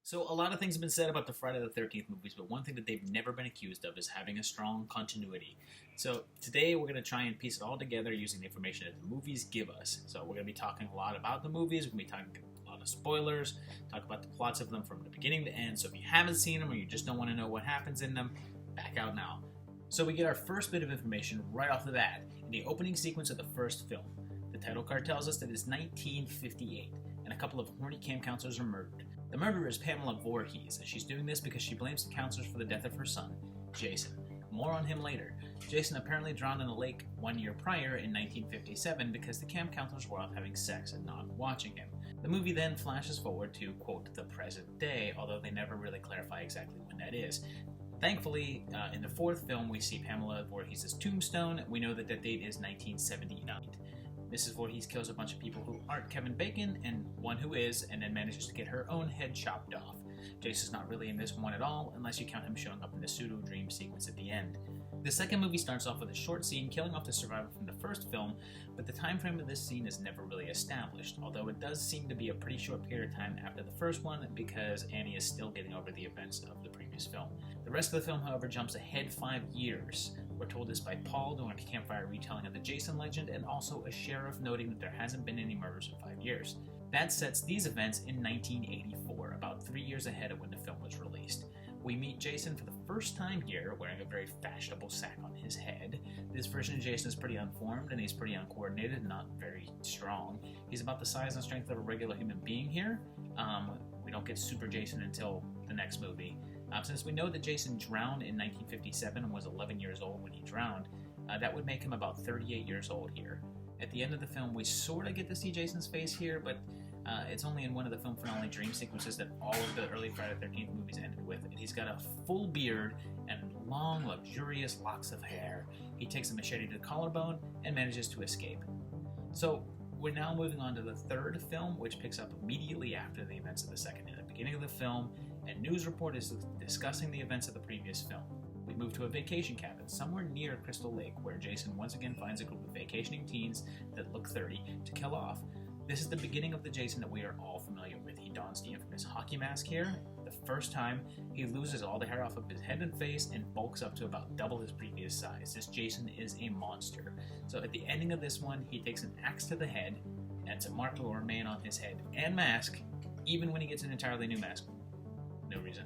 So a lot of things have been said about the Friday the 13th movies, but one thing that they've never been accused of is having a strong continuity. So today we're going to try and piece it all together using the information that the movies give us. So we're going to be talking a lot about the movies, we're going to be talking a lot of spoilers, talk about the plots of them from the beginning to end. So if you haven't seen them or you just don't want to know what happens in them, back out now. So we get our first bit of information right off the bat in the opening sequence of the first film. The title card tells us that it's 1958, and a couple of horny camp counselors are murdered. The murderer is Pamela Voorhees, and she's doing this because she blames the counselors for the death of her son, Jason. More on him later. Jason apparently drowned in a lake 1 year prior in 1957 because the camp counselors were off having sex and not watching him. The movie then flashes forward to, quote, the present day, although they never really clarify exactly when that is. Thankfully, in the fourth film, we see Pamela Voorhees' tombstone. We know that the date is 1979. Mrs. Voorhees kills a bunch of people who aren't Kevin Bacon, and one who is, and then manages to get her own head chopped off. Jason's not really in this one at all, unless you count him showing up in the pseudo-dream sequence at the end. The second movie starts off with a short scene killing off the survivor from the first film, but the time frame of this scene is never really established, although it does seem to be a pretty short period of time after the first one because Annie is still getting over the events of the previous film. The rest of the film, however, jumps ahead 5 years. We're told this by Paul doing a campfire retelling of the Jason legend, and also a sheriff noting that there hasn't been any murders in 5 years. That sets these events in 1984, about 3 years ahead of when the film was released. We meet Jason for the first time here, wearing a very fashionable sack on his head. This version of Jason is pretty unformed, and he's pretty uncoordinated, and not very strong. He's about the size and strength of a regular human being here. We don't get Super Jason until the next movie. Since we know that Jason drowned in 1957 and was 11 years old when he drowned, that would make him about 38 years old here. At the end of the film, we sort of get to see Jason's face here, but it's only in one of the film finale dream sequences that all of the early Friday the 13th movies ended with. And he's got a full beard and long, luxurious locks of hair. He takes a machete to the collarbone and manages to escape. So we're now moving on to the third film, which picks up immediately after the events of the second. In the beginning of the film, a news report is discussing the events of the previous film. We move to a vacation cabin somewhere near Crystal Lake, where Jason once again finds a group of vacationing teens that look 30 to kill off. This is the beginning of the Jason that we are all familiar with. He dons the infamous hockey mask here. The first time, he loses all the hair off of his head and face and bulks up to about double his previous size. This Jason is a monster. So at the ending of this one, he takes an axe to the head, and it's a mark will remain on his head and mask, even when he gets an entirely new mask. No reason.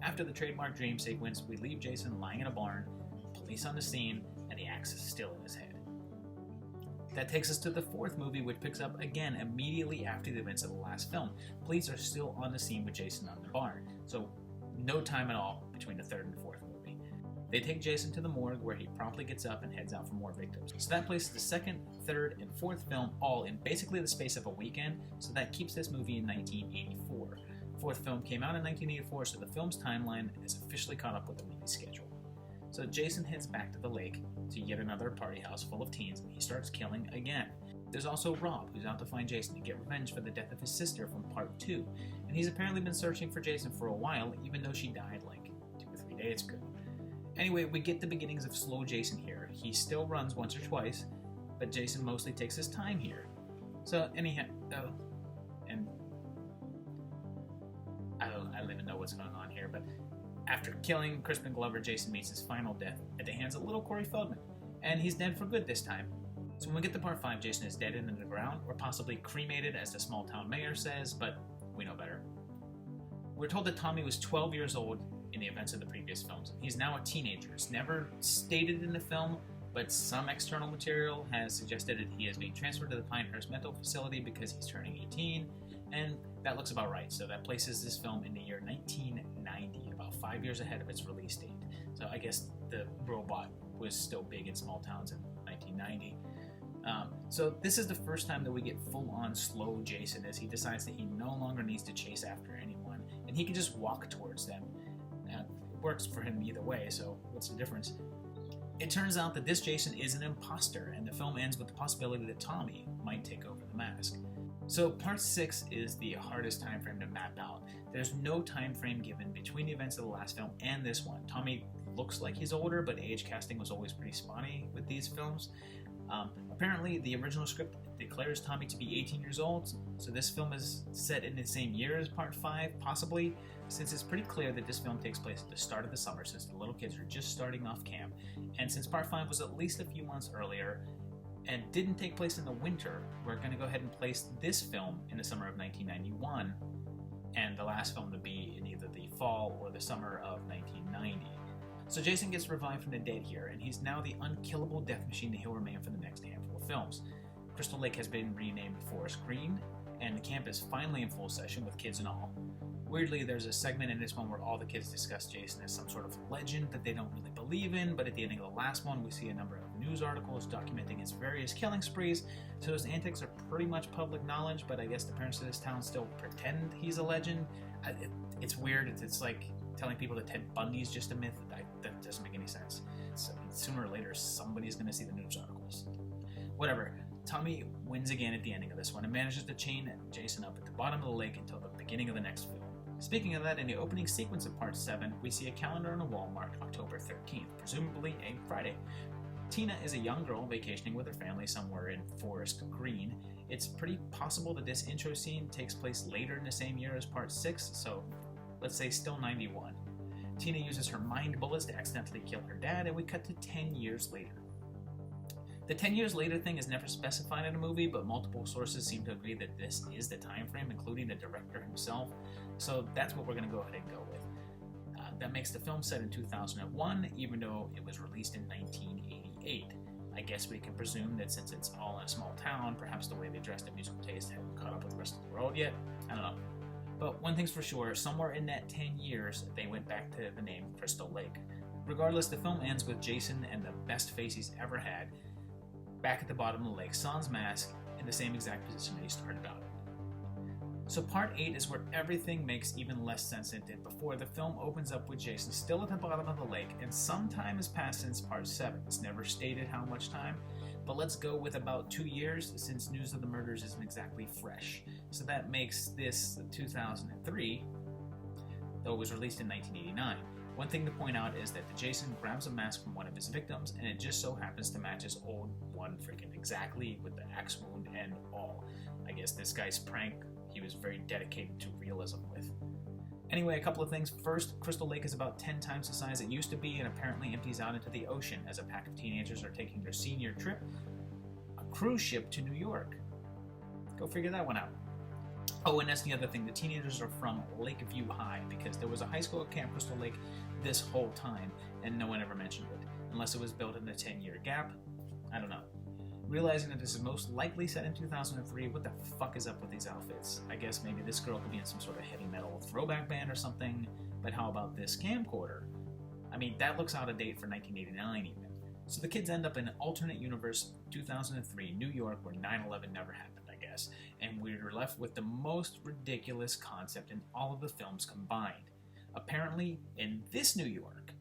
After the trademark dream sequence, we leave Jason lying in a barn, police on the scene, and the axe is still in his head. That takes us to the fourth movie, which picks up again immediately after the events of the last film. Police are still on the scene with Jason on the barn, so no time at all between the third and fourth movie. They take Jason to the morgue, where he promptly gets up and heads out for more victims. So that places the second, third, and fourth film all in basically the space of a weekend, so that keeps this movie in 1984. Fourth film came out in 1984, so the film's timeline is officially caught up with the movie schedule. So Jason heads back to the lake to yet another party house full of teens, and he starts killing again. There's also Rob, who's out to find Jason to get revenge for the death of his sister from part 2, and he's apparently been searching for Jason for a while, even though she died like 2 or 3 days ago. Anyway, we get the beginnings of slow Jason here. He still runs once or twice, but Jason mostly takes his time here. So anyhow, and I don't even know what's going on here, but after killing Crispin Glover, Jason meets his final death at the hands of little Corey Feldman, and he's dead for good this time. So when we get to part 5, Jason is dead and in the ground, or possibly cremated, as the small town mayor says, but we know better. We're told that Tommy was 12 years old in the events of the previous films. He's now a teenager. It's never stated in the film, but some external material has suggested that he is being transferred to the Pinehurst Mental Facility because he's turning 18, and that looks about right. So that places this film in the year 1990, about 5 years ahead of its release date. So I guess the robot was still big in small towns in 1990. So this is the first time that we get full-on slow Jason, as he decides that he no longer needs to chase after anyone, and he can just walk towards them. Now, it works for him either way, so what's the difference? It turns out that this Jason is an imposter, and the film ends with the possibility that Tommy might take over the mask. So part 6 is the hardest time frame to map out. There's no time frame given between the events of the last film and this one. Tommy looks like he's older, but age casting was always pretty spotty with these films. Apparently, the original script declares Tommy to be 18 years old, so this film is set in the same year as Part 5, possibly, since it's pretty clear that this film takes place at the start of the summer, since the little kids are just starting off camp, and since Part 5 was at least a few months earlier, and didn't take place in the winter, we're going to go ahead and place this film in the summer of 1991, and the last film to be in either the fall or the summer of 1990. So Jason gets revived from the dead here, and he's now the unkillable death machine that he'll remain for the next handful of films. Crystal Lake has been renamed Forest Green, and the camp is finally in full session with kids and all. Weirdly, there's a segment in this one where all the kids discuss Jason as some sort of legend that they don't really believe in, but at the ending of the last one, we see a number of news articles documenting his various killing sprees, so his antics are pretty much public knowledge, but I guess the parents of this town still pretend he's a legend. It's weird. It's like telling people that Ted Bundy's just a myth. That doesn't make any sense. So sooner or later, somebody's going to see the news articles. Whatever. Tommy wins again at the ending of this one and manages to chain Jason up at the bottom of the lake until the beginning of the next film. Speaking of that, in the opening sequence of Part 7, we see a calendar on a wall marked October 13th, presumably a Friday. Tina is a young girl vacationing with her family somewhere in Forest Green. It's pretty possible that this intro scene takes place later in the same year as Part 6, so let's say still 91. Tina uses her mind bullets to accidentally kill her dad, and we cut to 10 years later. The 10 years later thing is never specified in a movie, but multiple sources seem to agree that this is the time frame, including the director himself, so that's what we're going to go ahead and go with. That makes the film set in 2001, even though it was released in 1988. I guess we can presume that since it's all in a small town, perhaps the way they dressed and musical taste haven't caught up with the rest of the world yet. I don't know. But one thing's for sure, somewhere in that 10 years, they went back to the name Crystal Lake. Regardless, the film ends with Jason and the best face he's ever had, back at the bottom of the lake, sans mask, in the same exact position that he started out in. So Part 8 is where everything makes even less sense than it did before. The film opens up with Jason still at the bottom of the lake, and some time has passed since Part 7. It's never stated how much time, but let's go with about 2 years, since news of the murders isn't exactly fresh. So that makes this 2003, though it was released in 1989. One thing to point out is that the Jason grabs a mask from one of his victims, and it just so happens to match his old one freaking exactly, with the axe wound and all. I guess this guy's prank he was very dedicated to realism with. Anyway, a couple of things. First, Crystal Lake is about 10 times the size it used to be and apparently empties out into the ocean as a pack of teenagers are taking their senior trip, a cruise ship to New York. Go figure that one out. Oh, and that's the other thing. The teenagers are from Lakeview High, because there was a high school at Camp Crystal Lake this whole time, and no one ever mentioned it. Unless it was built in a 10-year gap. I don't know. Realizing that this is most likely set in 2003, what the fuck is up with these outfits? I guess maybe this girl could be in some sort of heavy metal throwback band or something, but how about this camcorder? I mean, that looks out of date for 1989 even. So the kids end up in an alternate universe, 2003, New York, where 9/11 never happened, I guess, and we're left with the most ridiculous concept in all of the films combined. Apparently, in this New York,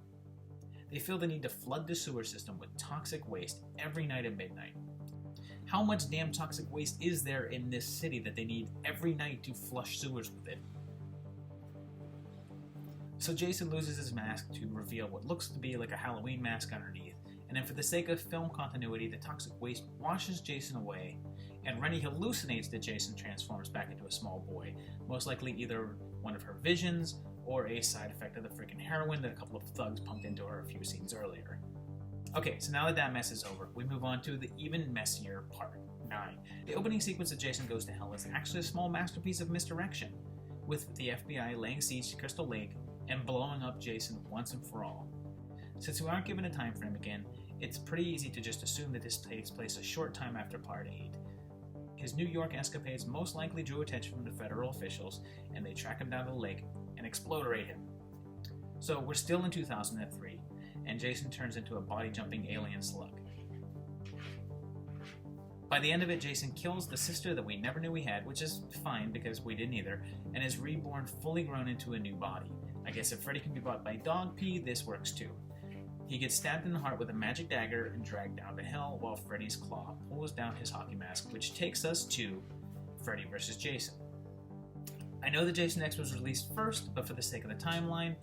they feel the need to flood the sewer system with toxic waste every night at midnight. How much damn toxic waste is there in this city that they need every night to flush sewers with it? So Jason loses his mask to reveal what looks to be like a Halloween mask underneath, and then for the sake of film continuity, the toxic waste washes Jason away, and Rennie hallucinates that Jason transforms back into a small boy, most likely either one of her visions or a side effect of the freaking heroin that a couple of thugs pumped into her a few scenes earlier. Okay, so now that mess is over, we move on to the even messier Part 9. The opening sequence of Jason Goes to Hell is actually a small masterpiece of misdirection, with the FBI laying siege to Crystal Lake and blowing up Jason once and for all. Since we aren't given a time frame again, it's pretty easy to just assume that this takes place a short time after Part 8. His New York escapades most likely drew attention from the federal officials, and they track him down to the lake and explodorate him. So we're still in 2003, and Jason turns into a body-jumping alien slug. By the end of it, Jason kills the sister that we never knew we had, which is fine because we didn't either, and is reborn fully grown into a new body. I guess if Freddy can be bought by dog pee, this works too. He gets stabbed in the heart with a magic dagger and dragged down to hell while Freddy's claw pulls down his hockey mask, which takes us to Freddy vs. Jason. I know that Jason X was released first, but for the sake of the timeline,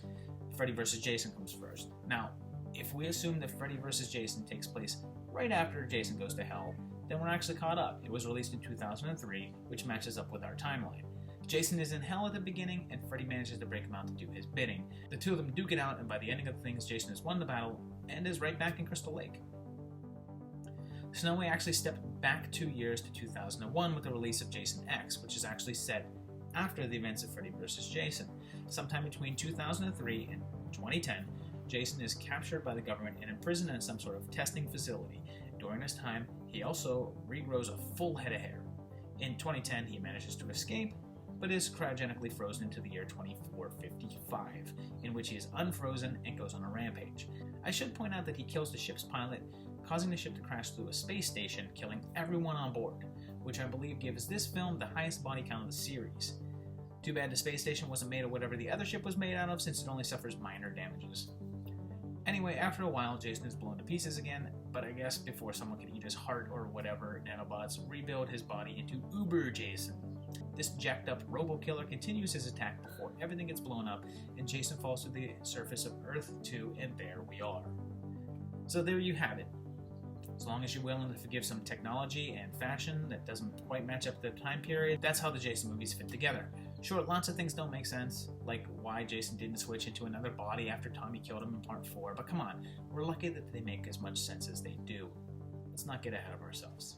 Freddy vs. Jason comes first. Now, if we assume that Freddy vs. Jason takes place right after Jason Goes to Hell, then we're actually caught up. It was released in 2003, which matches up with our timeline. Jason is in hell at the beginning, and Freddy manages to break him out to do his bidding. The two of them duke it out, and by the ending of things, Jason has won the battle and is right back in Crystal Lake. So now we actually step back 2 years to 2001 with the release of Jason X, which is actually set after the events of Freddy vs. Jason. Sometime between 2003 and 2010, Jason is captured by the government and imprisoned in some sort of testing facility. During this time, he also regrows a full head of hair. In 2010, he manages to escape, but is cryogenically frozen into the year 2455, in which he is unfrozen and goes on a rampage. I should point out that he kills the ship's pilot, causing the ship to crash through a space station, killing everyone on board, which I believe gives this film the highest body count of the series. Too bad the space station wasn't made of whatever the other ship was made out of, since it only suffers minor damages. Anyway, after a while, Jason is blown to pieces again, but I guess before someone can eat his heart or whatever, nanobots rebuild his body into Uber Jason. This jacked up robo-killer continues his attack before everything gets blown up, and Jason falls to the surface of Earth 2, and there we are. So there you have it. As long as you're willing to forgive some technology and fashion that doesn't quite match up the time period, that's how the Jason movies fit together. Sure, lots of things don't make sense, like why Jason didn't switch into another body after Tommy killed him in part 4, but come on, we're lucky that they make as much sense as they do. Let's not get ahead of ourselves.